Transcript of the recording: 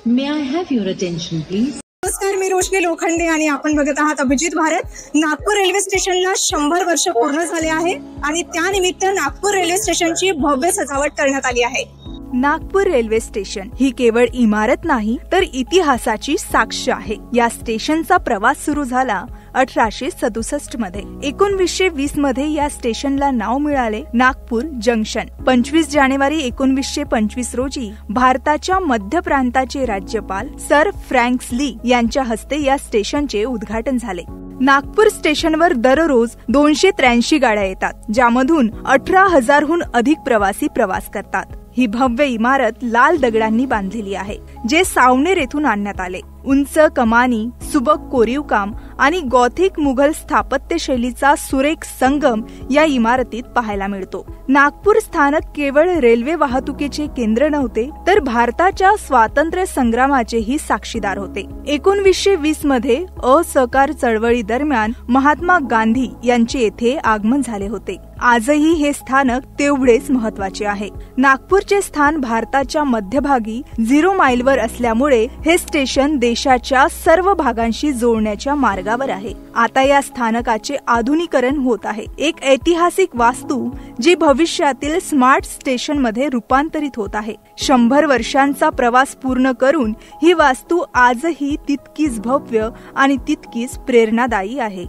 May I have your attention, please? नमस्कार, मी रोशनी लोखंडे आणि आपण बघत आहात अभिजित भारत. नागपूर रेल्वे स्टेशनला 100 वर्ष पूर्ण झाले आहे आणि त्यानिमित्त नागपूर रेल्वे स्टेशनची भव्य सजावट करण्यात आली आहे. नागपूर रेल्वे स्टेशन ही केवळ इमारत नाही तर इतिहासाची साक्ष आहे. या स्टेशनचा प्रवास सुरू झाला 1867 मध्ये. 1920 मध्ये या स्टेशनला नाव मिळाले नागपूर जंक्शन. 25 जानेवारी 1925 रोजी भारताच्या मध्य प्रांताचे राज्यपाल सर फ्रँक्स ली यांच्या हस्ते या स्टेशनचे उद्घाटन झाले. नागपूर स्टेशनवर दररोज 283 गाड्या येतात, ज्यामधून 18,000हून अधिक प्रवासी प्रवास करतात. ही भव्य इमारत लाल दगडांनी बांधलेली आहे, जे सावनेर येथून आणण्यात आले. उंच कमानी, सुबक कोरीव काम आणि गॉथिक मुघल स्थापत्य शैलीचा सुरेख संगम या इमारतीत पाहायला मिळतो. नागपूर स्थानक केवळ रेल्वे वाहतुकीचे केंद्र नव्हते, तर भारताच्या स्वातंत्र्य संग्रामाचेही साक्षीदार होते. 1920 मध्ये असहकार चळवळी दरम्यान महात्मा गांधी यांचे येथे आगमन झाले होते. आजही हे स्थानक तेवढेच महत्वाचे आहे. नागपूरचे स्थान भारताच्या मध्यभागी 0 माईलवर असल्यामुळे हे स्टेशन देशाच्या सर्व भागांशी जोडण्याच्या मार्गावर आहे. आता या स्थानकाचे आधुनिकीकरण होत आहे. एक ऐतिहासिक वास्तू जी भविष्यातील स्मार्ट स्टेशन मध्ये रूपांतरित होत आहे. 100 वर्षांचा प्रवास पूर्ण करून ही वास्तू आजही तितकीच भव्य आणि तितकीच प्रेरणादायी आहे.